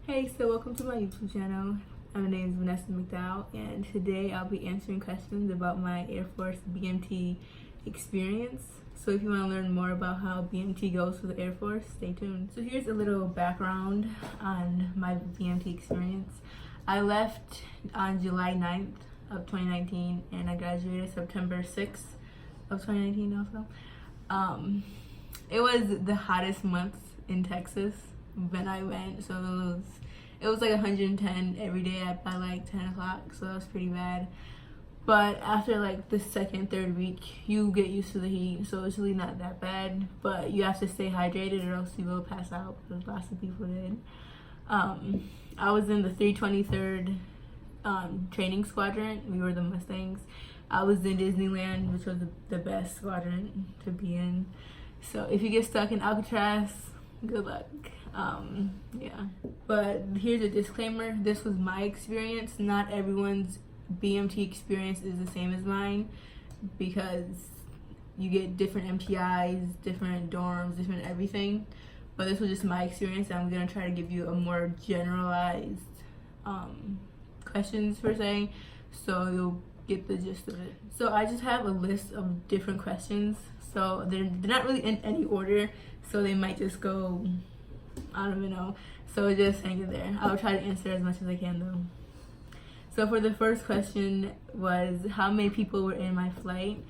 Hey, so welcome to my YouTube channel. My name is Btw, and today I'll be answering questions about my Air Force BMT experience. So if you want to learn more about how BMT goes for the Air Force, stay tuned. So here's a little background on my BMT experience. I left on July 9th of 2019 and I graduated September 6th of 2019 also. It was the hottest month in Texas when I went, so it was like 110 every day by like 10 o'clock, so that was pretty bad. But after like the second, third week, you get used to the heat, so it's really not that bad. But you have to stay hydrated or else you will pass out, because lots of people did. I was in the 323rd training squadron. We were the Mustangs. I was in Disneyland, which was the best squadron to be in. So if you get stuck in Alcatraz, good luck. Yeah, but here's a disclaimer. This was my experience. Not everyone's BMT experience is the same as mine, because you get different MTIs, different dorms, different everything. But this was just my experience. I'm gonna try to give you a more generalized questions per se, so you'll get the gist of it. So I just have a list of different questions. So they're not really in any order, so they might just go, I don't even know. So just hang in there. I'll try to answer as much as I can though. So for the first question was, how many people were in my flight?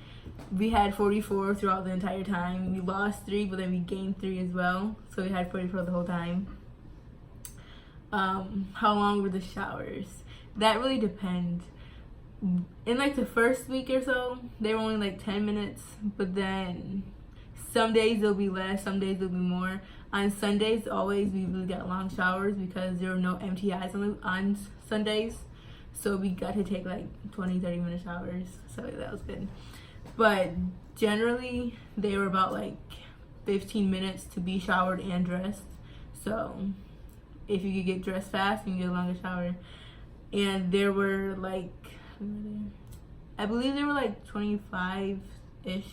We had 44 throughout the entire time. We lost 3, but then we gained 3 as well. So we had 44 the whole time. How long were the showers? That really depends. In like the first week or so, they were only like 10 minutes, but then some days they'll be less, some days they'll be more. On Sundays, always we really got long showers because there were no MTIs on Sundays, so we got to take like 20-30 minute showers, so that was good. But generally they were about like 15 minutes to be showered and dressed, so if you could get dressed fast, you can get a longer shower. And there were like, I believe there were like 25-ish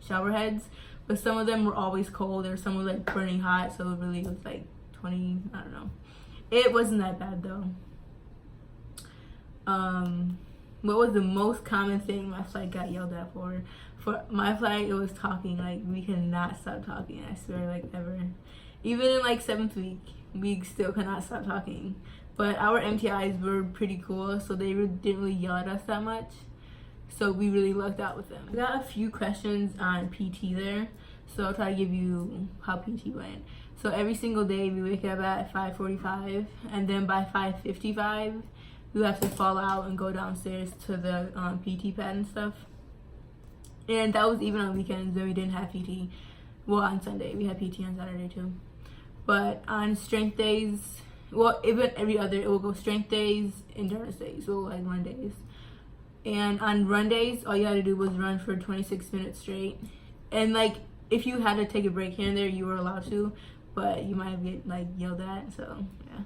shower heads, but some of them were always cold, or some were like burning hot, so it really was like 20, I don't know. It wasn't that bad though. What was the most common thing my flight got yelled at for? For my flight, it was talking. Like, we could not stop talking, I swear, like ever. Even in like 7th week, we still could not stop talking. But our MTIs were pretty cool, so they didn't really yell at us that much. So we really lucked out with them. I got a few questions on PT there, so I'll try to give you how PT went. So every single day we wake up at 5:45, and then by 5:55, we have to fall out and go downstairs to the PT pad and stuff. And that was even on weekends when we didn't have PT. Well, on Sunday, we had PT on Saturday too. But on strength days, well, even every other, it will go strength days, endurance days, so like run days. And on run days, all you had to do was run for 26 minutes straight. And like, if you had to take a break here and there, you were allowed to, but you might get like yelled at, so yeah.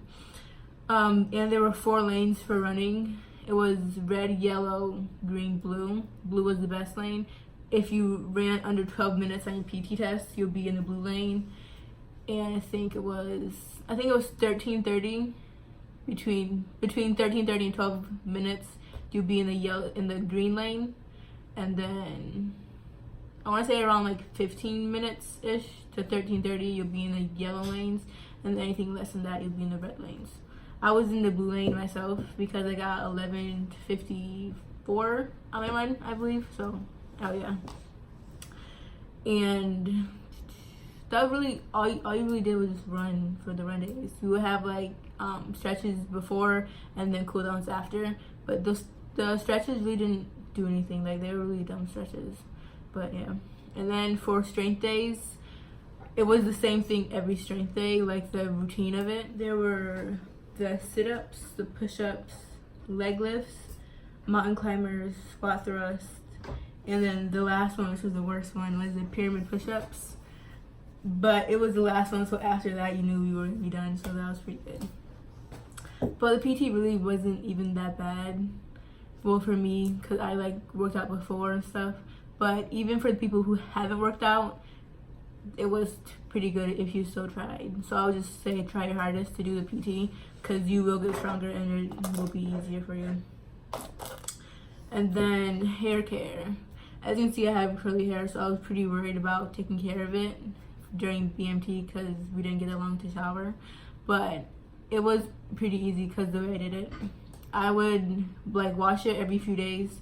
And there were 4 lanes for running. It was red, yellow, green, blue. Blue was the best lane. If you ran under 12 minutes on your PT test, you'll be in the blue lane. And I think it was 13:30. Between 13:30 and 12 minutes, you'll be in the green lane. And then I want to say around like 15 minutes ish to 13:30, you'll be in the yellow lanes, and anything less than that, you'll be in the red lanes. I was in the blue lane myself because I got 11:54 on my run, I believe. So, oh yeah. And that really all you really did was just run for the run days. You would have like stretches before and then cool downs after, but the stretches really didn't do anything. Like, they were really dumb stretches, but yeah. And then for strength days, it was the same thing every strength day. Like, the routine of it, there were the sit-ups, the push-ups, leg lifts, mountain climbers, squat thrust, and then the last one, which was the worst one, was the pyramid push-ups. But it was the last one, so after that you knew you were gonna be done, so that was pretty good. But the PT really wasn't even that bad, well, for me, because I like worked out before and stuff. But even for the people who haven't worked out, it was pretty good if you still tried. So I would just say try your hardest to do the PT, because you will get stronger and it will be easier for you. And then hair care. As you can see, I have curly hair, so I was pretty worried about taking care of it during BMT because we didn't get that long to shower. But it was pretty easy because the way I did it, I would like wash it every few days,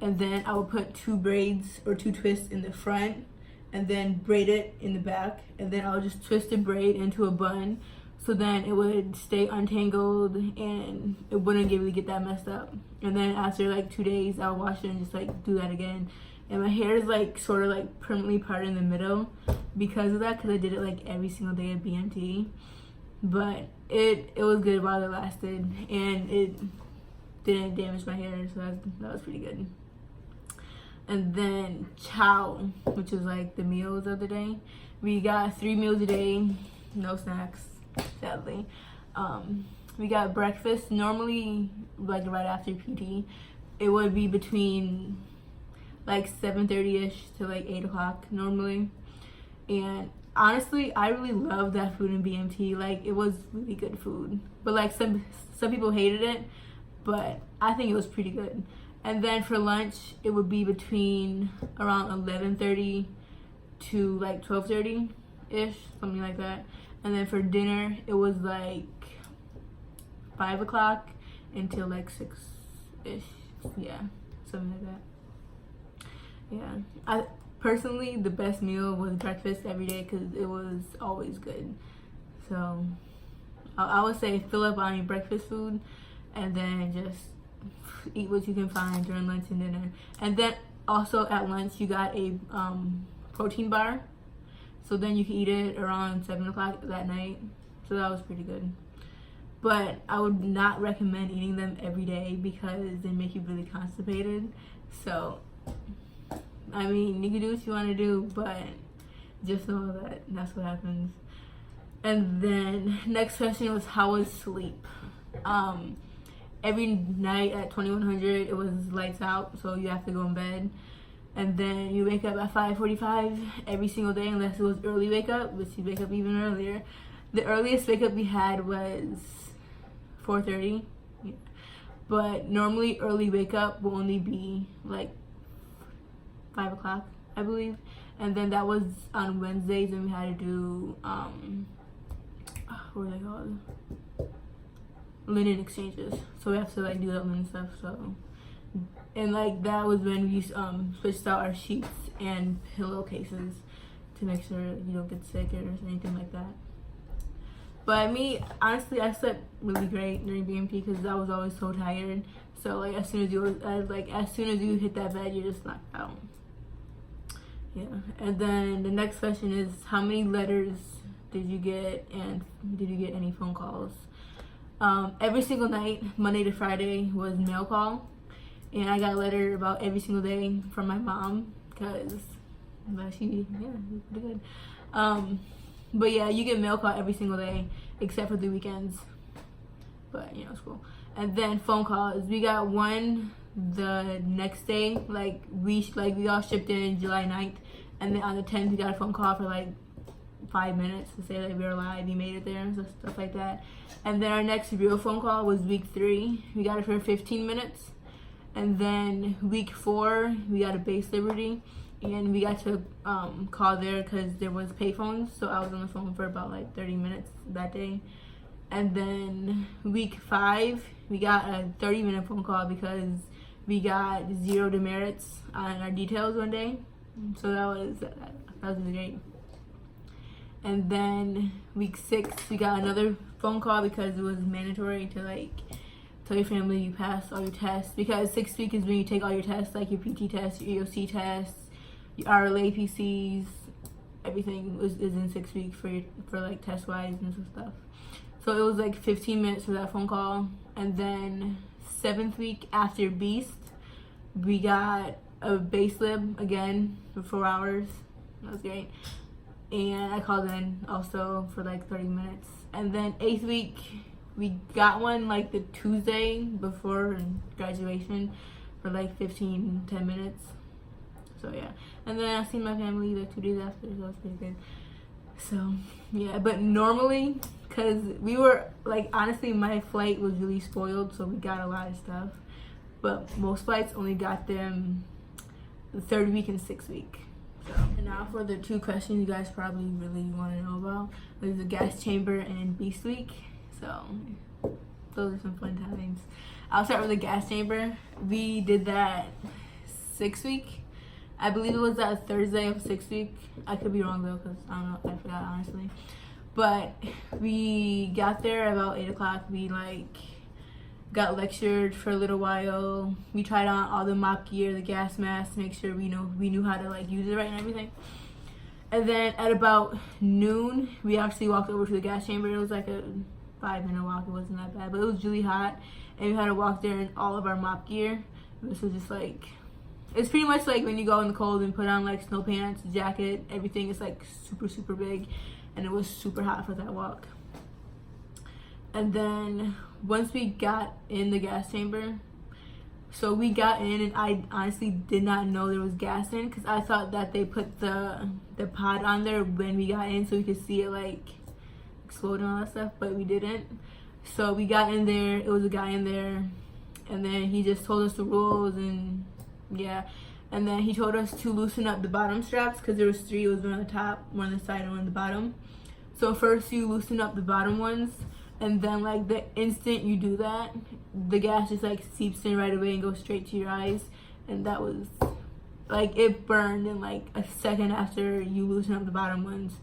and then I would put 2 braids or 2 twists in the front and then braid it in the back, and then I would just twist the braid into a bun, so then it would stay untangled and it wouldn't really get that messed up. And then after like 2 days, I would wash it and just like do that again. And my hair is like sort of like permanently parted in the middle because of that, because I did it like every single day at BMT. But it was good while it lasted, and it didn't damage my hair, so that was pretty good. And then chow, which is like the meals of the day. We got 3 meals a day, no snacks, sadly. We got breakfast normally like right after PT. It would be between like 7:30ish to like 8 o'clock normally. And honestly, I really love that food in BMT. Like, it was really good food, but like some people hated it, but I think it was pretty good. And then for lunch, it would be between around 11:30 to like 12:30 ish, something like that. And then for dinner, it was like 5 o'clock until like 6 ish, yeah, something like that. Yeah, personally, the best meal was breakfast every day because it was always good. So I would say fill up on your breakfast food and then just eat what you can find during lunch and dinner. And then also at lunch you got a protein bar, so then you can eat it around 7 o'clock that night. So that was pretty good. But I would not recommend eating them every day because they make you really constipated. So I mean, you can do what you want to do, but just know that that's what happens. And then next question was, how was sleep? Every night at 2100 it was lights out, so you have to go in bed, and then you wake up at 5:45 every single day unless it was early wake up, which you wake up even earlier. The earliest wake up we had was 4:30, yeah. But normally early wake up will only be like 5 o'clock, I believe. And then that was on Wednesdays, and we had to do what are they called, linen exchanges. So we have to like do that linen stuff. So, and like that was when we switched out our sheets and pillowcases to make sure you don't get sick or anything like that. But me, honestly, I slept really great during BMT because I was always so tired. So like as soon as you hit that bed, you're just knocked out. Yeah. And then the next question is, how many letters did you get, and did you get any phone calls? Every single night, Monday to Friday, was mail call, and I got a letter about every single day from my mom because she pretty good. But yeah, you get mail call every single day except for the weekends. But you know, it's cool. And then phone calls, we got one the next day, like we all shipped in July 9th, and then on the 10th we got a phone call for like 5 minutes to say that we were alive, you made it there, and stuff like that. And then our next real phone call was week 3, we got it for 15 minutes. And then week 4 we got a base Liberty, and we got to call there because there was payphones, so I was on the phone for about like 30 minutes that day. And then week 5 we got a 30-minute phone call because we got 0 demerits on our details one day, so that was really great. And then week 6 we got another phone call because it was mandatory to like tell your family you passed all your tests, because 6th week is when you take all your tests, like your PT tests, your EOC tests, your RLA PCs, everything is in 6 weeks for like test wise and stuff. So it was like 15 minutes for that phone call. And then 7th week after Beast, we got a base lib again for 4 hours. That was great. And I called in also for like 30 minutes. And then 8th week, we got one like the Tuesday before graduation for like 10 minutes. So yeah. And then I seen my family like 2 days after, so it was pretty good. So yeah, but normally, because we were like, honestly, my flight was really spoiled, so we got a lot of stuff, but most flights only got them the 3rd week and 6th week. So, and now for the 2 questions you guys probably really want to know about. There's the gas chamber and Beast Week. So those are some fun times. I'll start with the gas chamber. We did that 6th week. I believe it was that Thursday of 6th week. I could be wrong though, because I don't know, I forgot honestly. But we got there about 8 o'clock. We like got lectured for a little while. We tried on all the mop gear, the gas mask, to make sure we knew how to like use it right and everything. And then at about noon, we actually walked over to the gas chamber. It was like a 5-minute walk. It wasn't that bad, but it was really hot, and we had to walk there in all of our mop gear. This was just like, it's pretty much like when you go in the cold and put on like snow pants, jacket, everything is like super, super big, and it was super hot for that walk. And then once we got in the gas chamber, so we got in, and I honestly did not know there was gas in, because I thought that they put the pod on there when we got in so we could see it like explode and all that stuff, but we didn't. So we got in there, it was a guy in there, and then he just told us the rules, and yeah, and then he told us to loosen up the bottom straps, because there was 3. It was one on the top, one on the side, and one on the bottom. So first you loosen up the bottom ones, and then like the instant you do that, the gas just like seeps in right away and goes straight to your eyes. And that was like, it burned in like a second after you loosen up the bottom ones.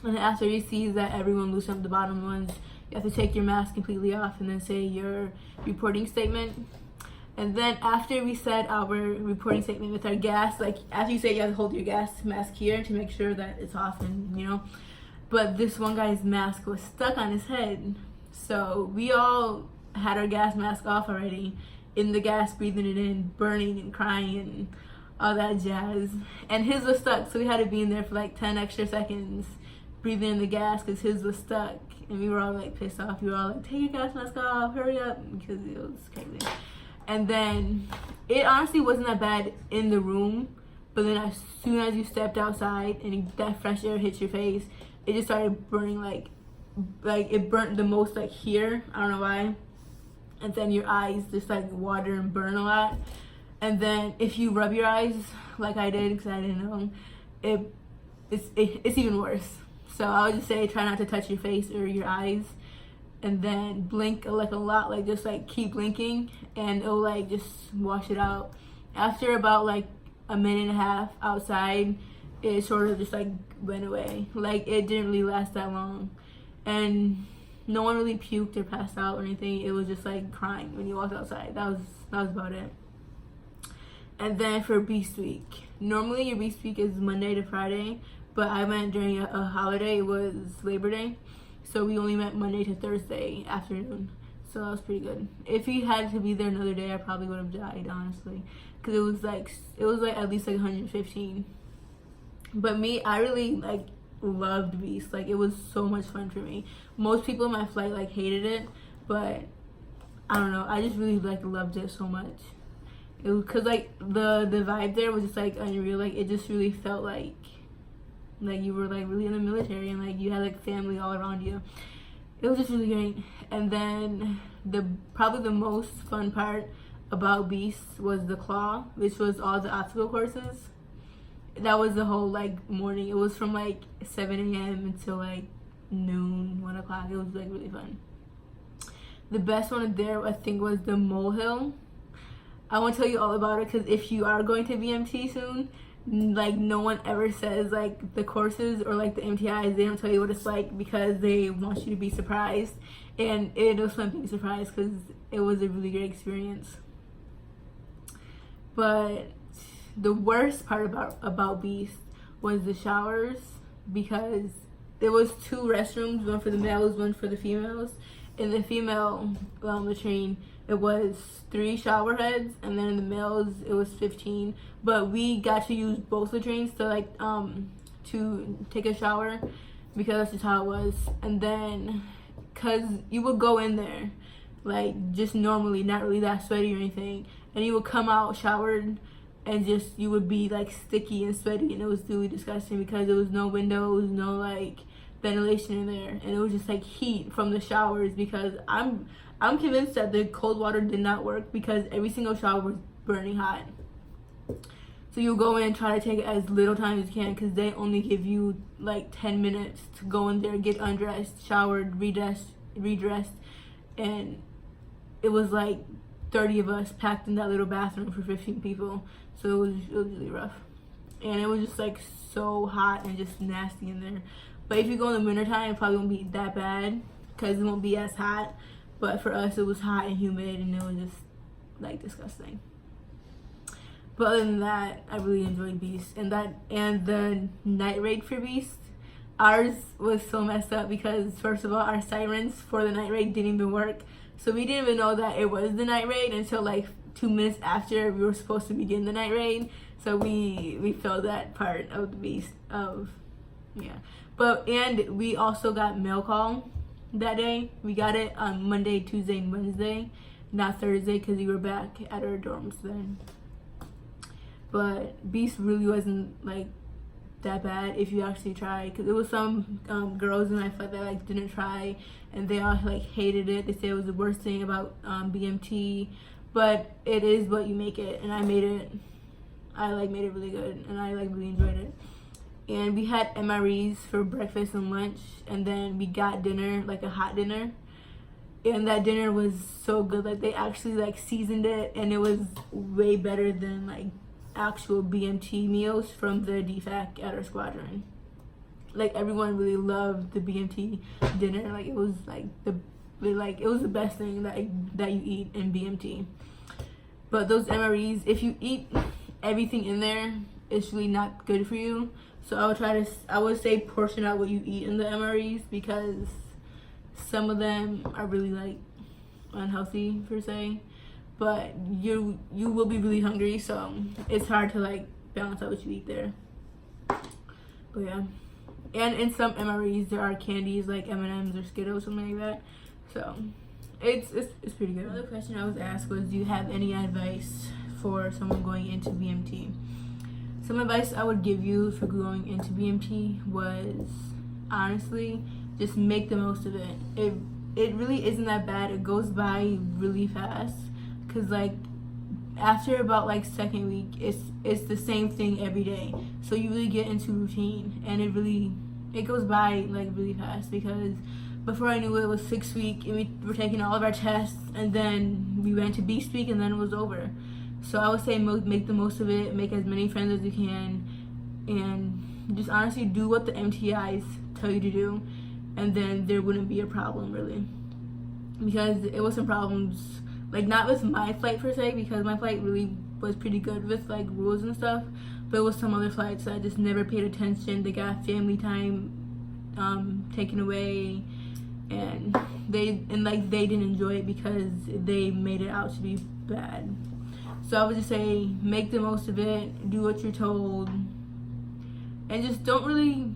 And then after you see that everyone loosened up the bottom ones, you have to take your mask completely off and then say your reporting statement. And then after we said our reporting statement with our gas, like after you say it, you have to hold your gas mask here to make sure that it's off, and you know. But this one guy's mask was stuck on his head. So we all had our gas mask off already, in the gas, breathing it in, burning and crying and all that jazz. And his was stuck, so we had to be in there for like 10 extra seconds breathing in the gas because his was stuck. And we were all like pissed off. We were all like, take your gas mask off, hurry up, because it was crazy. And then it honestly wasn't that bad in the room, but then as soon as you stepped outside and that fresh air hit your face, it just started burning, like it burnt the most like here, I don't know why. And then your eyes just like water and burn a lot. And then if you rub your eyes like I did, because I didn't know, it's even worse. So I would just say try not to touch your face or your eyes, and then blink like a lot, like just like keep blinking, and it'll like just wash it out. After about like a minute and a half outside, it sort of just like went away. Like it didn't really last that long, and no one really puked or passed out or anything. It was just like crying when you walked outside. That was about it. And then for Beast Week, normally your Beast Week is Monday to Friday, but I went during a holiday. It was Labor Day, so we only met Monday to Thursday afternoon. So that was pretty good. If he had to be there another day, I probably would have died, honestly, because it was like at least like 115. But me, I really like loved Beast. Like it was so much fun for me. Most people in my flight like hated it, but I don't know, I just really like loved it so much. It was because like the vibe there was just like unreal. Like it just really felt like you were like really in the military, and like you had like family all around you. It was just really great. And then probably the most fun part about Beast was the claw, which was all the obstacle courses. That was the whole like morning. It was from like 7 a.m. until like noon, 1 o'clock. It was like really fun. The best one there, I think, was the molehill. I won't tell you all about it because if you are going to BMT soon, like no one ever says like the courses or like the MTIs. They don't tell you what it's like because they want you to be surprised, and it was fun being surprised because it was a really great experience. But the worst part about Beast was the showers, because there was 2 restrooms, one for the males, one for the females. In the female latrine, it was 3 shower heads, and then in the males it was 15. But we got to use both latrines to like to take a shower, because that's just how it was. And then because you would go in there like just normally, not really that sweaty or anything, and you would come out showered, and just you would be like sticky and sweaty, and it was really disgusting because there was no windows, no like ventilation in there, and it was just like heat from the showers. Because I'm convinced that the cold water did not work because every single shower was burning hot. So you go in and try to take as little time as you can because they only give you like 10 minutes to go in there, get undressed, showered, redressed, and it was like 30 of us packed in that little bathroom for 15 people. So it was really rough. And it was just like so hot and just nasty in there. But if you go in the wintertime, it probably won't be that bad because it won't be as hot. But for us, it was hot and humid, and it was just like disgusting. But other than that, I really enjoyed Beast. And the night raid for Beast, ours was so messed up because first of all, our sirens for the night raid didn't even work. So we didn't even know that it was the night raid until like 2 minutes after we were supposed to begin the night raid. So we failed that part of the Beast and we also got mail call that day. We got it on Monday, Tuesday, and Wednesday, not Thursday because we were back at our dorms then. But Beast really wasn't like that bad if you actually try, because there was some girls in my flight that like didn't try, and they all like hated it. They said it was the worst thing about BMT, but it is what you make it, and I made it really good, and I like really enjoyed it. And we had MREs for breakfast and lunch, and then we got dinner, like a hot dinner, and that dinner was so good. Like they actually like seasoned it, and it was way better than like actual BMT meals from the DFAC at our squadron. Like everyone really loved the BMT dinner. Like it was like it was the best thing that you eat in BMT. But those MREs, if you eat everything in there, it's really not good for you. So I would say portion out what you eat in the MREs, because some of them are really like unhealthy per se. But you will be really hungry, so it's hard to like balance out what you eat there. But yeah, and in some MREs there are candies like M&Ms or Skittles, something like that. So it's pretty good. Another question I was asked was, do you have any advice for someone going into BMT? Some advice I would give you for going into BMT was, honestly, just make the most of it. It really isn't that bad. It goes by really fast. Cause like after about like second week, it's the same thing every day. So you really get into routine, and it goes by like really fast. Because before I knew it was 6 week, and we were taking all of our tests, and then we went to Beast Week, and then it was over. So I would say make the most of it. Make as many friends as you can, and just honestly do what the MTIs tell you to do, and then there wouldn't be a problem really. Because it was some problems. Like, not with my flight per se, because my flight really was pretty good with like rules and stuff, but it was some other flights that I just never paid attention. They got family time taken away, and they didn't enjoy it because they made it out to be bad. So I would just say make the most of it, do what you're told, and just don't really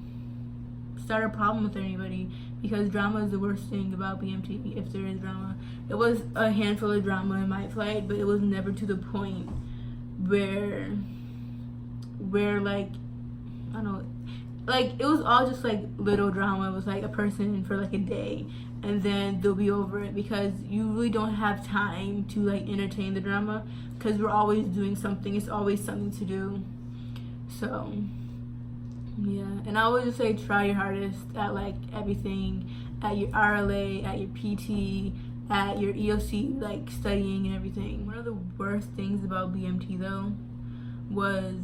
start a problem with anybody, because drama is the worst thing about BMT, if there is drama. It was a handful of drama in my flight, but it was never to the point where like, I don't know, like it was all just like little drama. It was like a person for like a day, and then they'll be over it, because you really don't have time to like entertain the drama, because we're always doing something. It's always something to do. So yeah, and I would just say try your hardest at like everything, at your RLA, at your PT, at your EOC, like studying and everything. One of the worst things about BMT though was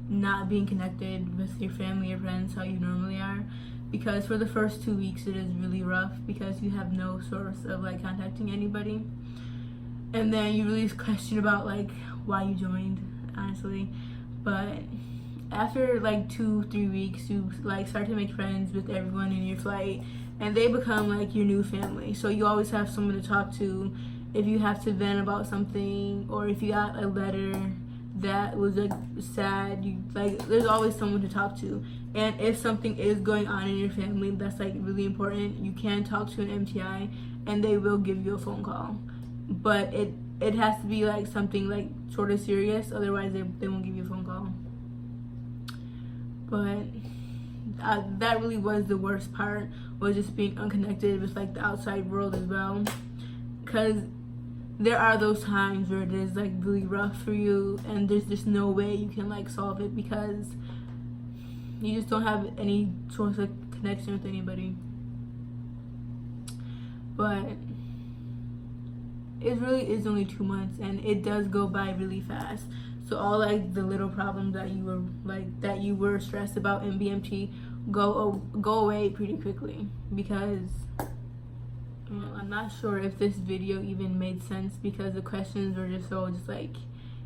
not being connected with your family or friends how you normally are, because for the first 2 weeks it is really rough because you have no source of like contacting anybody, and then you really question about like why you joined, honestly. But after like 2-3 weeks, you like start to make friends with everyone in your flight, and they become like your new family. So you always have someone to talk to if you have to vent about something, or if you got a letter that was like sad, you like there's always someone to talk to. And if something is going on in your family that's like really important, you can talk to an MTI and they will give you a phone call. But it has to be like something like sort of serious, otherwise they won't give you a phone call. But that really was the worst part, was just being unconnected with like the outside world as well, because there are those times where it is like really rough for you and there's just no way you can like solve it because you just don't have any sort of connection with anybody. But it really is only 2 months and it does go by really fast. So all like the little problems that you were stressed about in BMT go away pretty quickly, because I'm not sure if this video even made sense because the questions were just like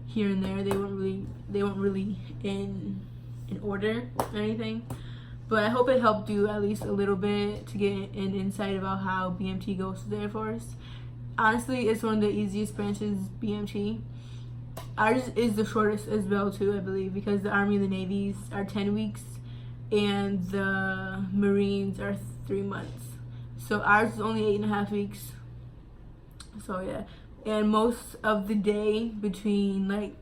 here and there. They weren't really in order or anything. But I hope it helped you at least a little bit to get an insight about how BMT goes to the Air Force. Honestly, it's one of the easiest branches, BMT. Ours is the shortest as well too, I believe, because the Army and the Navies are 10 weeks and the Marines are 3 months. So ours is only 8.5 weeks. So yeah, and most of the day between like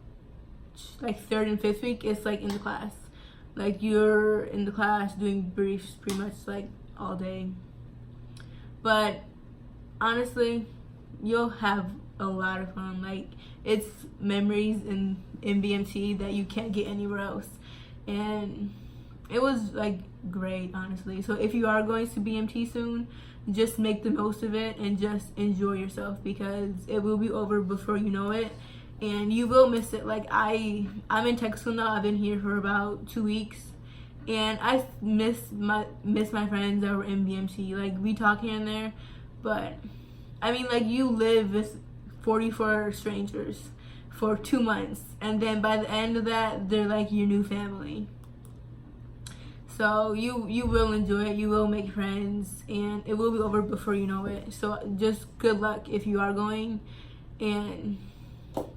3rd and 5th week is like in the class. Like you're in the class doing briefs pretty much like all day. But honestly, you'll have a lot of fun. Like it's memories in BMT that you can't get anywhere else. And it was like great, honestly. So if you are going to BMT soon, just make the most of it and just enjoy yourself, because it will be over before you know it and you will miss it. Like I'm in tech school now. I've been here for about 2 weeks and I miss my friends that were in BMT. Like we talk here and there, but I mean, like you live with 44 strangers for 2 months and then by the end of that they're like your new family. So you will enjoy it, you will make friends, and it will be over before you know it. So just good luck if you are going, and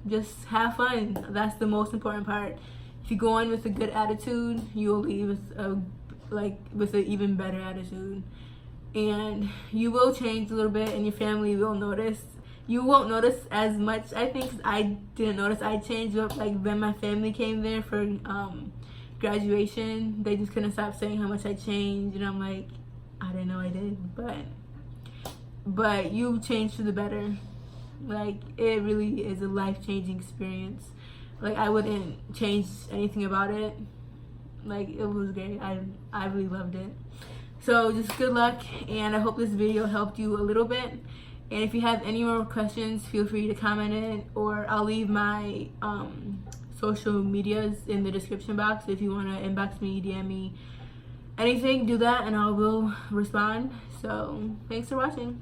just have fun. That's the most important part. If you go in with a good attitude, you will leave with an even better attitude, and you will change a little bit, and your family will notice. You won't notice as much, I think, 'cause I didn't notice I changed up. Like when my family came there for graduation, they just couldn't stop saying how much I changed, and I'm like, I didn't know I did, but you changed for the better. Like it really is a life-changing experience. Like I wouldn't change anything about it. Like it was great. I really loved it. So just good luck, and I hope this video helped you a little bit. And if you have any more questions, feel free to comment it, or I'll leave my social medias in the description box. If you want to inbox me, DM me, anything, do that and I will respond. So thanks for watching.